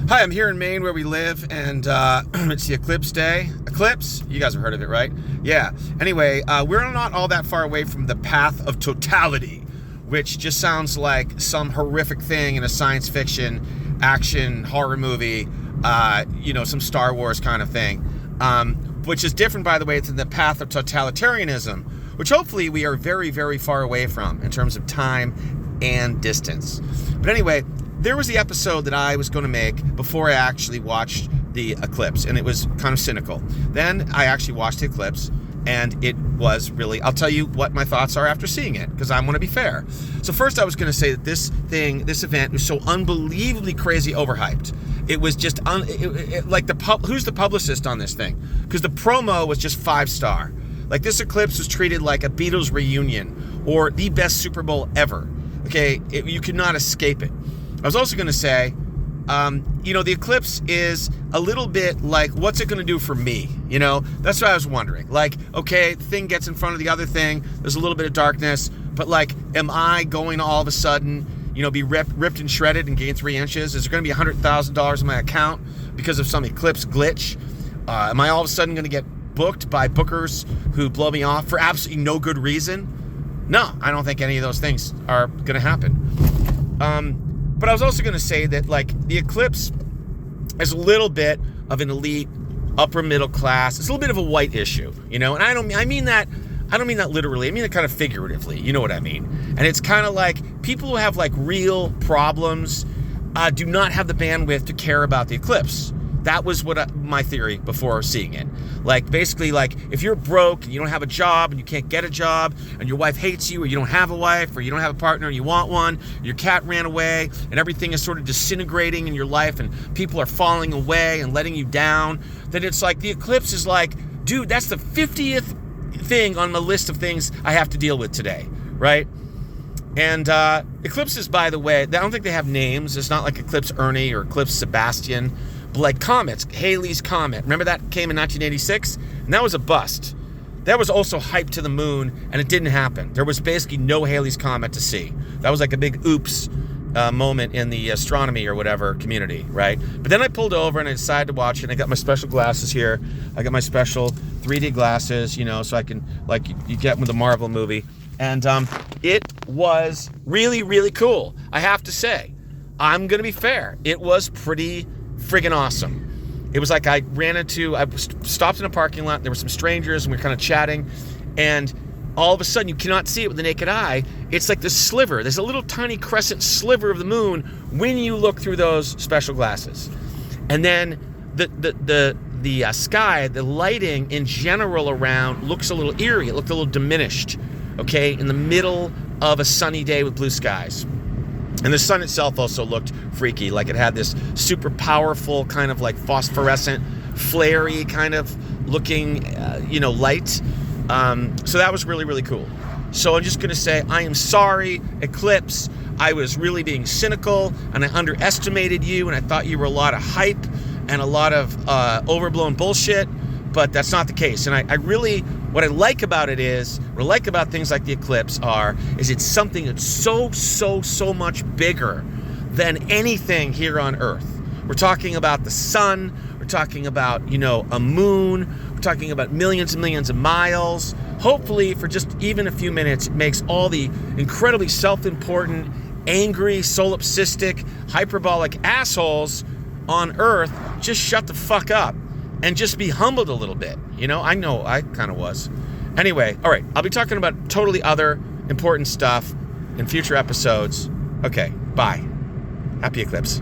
Hi, I'm here in Maine where we live, and it's the Eclipse day. Eclipse? You guys have heard of it, right? Yeah. Anyway, we're not all that far away from the path of totality, which just sounds like some horrific thing in a science fiction, action, horror movie, some Star Wars kind of thing, which is different, by the way, than the path of totalitarianism, which hopefully we are very, very far away from in terms of time and distance. But anyway, there was the episode that I was going to make before I actually watched the Eclipse, and it was kind of cynical. Then I actually watched the Eclipse, and it was really, I'll tell you what my thoughts are after seeing it, because I want to be fair. So first I was going to say that this event was so unbelievably crazy overhyped. It was just, who's the publicist on this thing? Because the promo was just 5-star. Like, this Eclipse was treated like a Beatles reunion, or the best Super Bowl ever. Okay, you could not escape it. I was also going to say, the Eclipse is a little bit like, what's it going to do for me? That's what I was wondering. Like, okay, the thing gets in front of the other thing. There's a little bit of darkness, but like, am I going to all of a sudden, be ripped and shredded and gain 3 inches? Is there going to be $100,000 in my account because of some Eclipse glitch? Am I all of a sudden going to get booked by bookers who blow me off for absolutely no good reason? No, I don't think any of those things are going to happen. But I was also going to say that, like, the Eclipse is a little bit of an elite, upper middle class. It's a little bit of a white issue, and I don't mean that literally. I mean it kind of figuratively. You know what I mean? And it's kind of like people who have like real problems do not have the bandwidth to care about the Eclipse. That was my theory before seeing it. Like, basically, like, if you're broke and you don't have a job and you can't get a job and your wife hates you, or you don't have a wife, or you don't have a partner and you want one, your cat ran away and everything is sort of disintegrating in your life and people are falling away and letting you down, then it's like the Eclipse is like, dude, that's the 50th thing on the list of things I have to deal with today, right? And eclipses, by the way, I don't think they have names. It's not like Eclipse Ernie or Eclipse Sebastian. Like comets, Halley's Comet. Remember that came in 1986? And that was a bust. That was also hyped to the moon, and it didn't happen. There was basically no Halley's Comet to see. That was like a big oops moment in the astronomy or whatever community, right? But then I pulled over and I decided to watch it, and I got my special glasses here. I got my special 3D glasses, so I can, like you get with the Marvel movie. And it was really, really cool. I have to say, I'm going to be fair. It was pretty friggin' awesome. It was like I stopped in a parking lot, there were some strangers, and we were kind of chatting, and all of a sudden, you cannot see it with the naked eye, it's like this sliver, there's a little tiny crescent sliver of the moon when you look through those special glasses. And then the sky, the lighting in general around looks a little eerie, it looked a little diminished, okay, in the middle of a sunny day with blue skies. And the sun itself also looked freaky, like it had this super powerful kind of like phosphorescent, flary kind of looking, light. So that was really, really cool. So I'm just going to say, I am sorry, Eclipse. I was really being cynical, and I underestimated you, and I thought you were a lot of hype and a lot of overblown bullshit, but that's not the case. And I really, what I like about it is, what I like about things like the Eclipse is it's something that's so much bigger than anything here on Earth. We're talking about the sun, we're talking about, a moon, we're talking about millions and millions of miles. Hopefully, for just even a few minutes, it makes all the incredibly self-important, angry, solipsistic, hyperbolic assholes on Earth just shut the fuck up and just be humbled a little bit. I know I kind of was. Anyway, all right, I'll be talking about totally other important stuff in future episodes. Okay, bye. Happy Eclipse.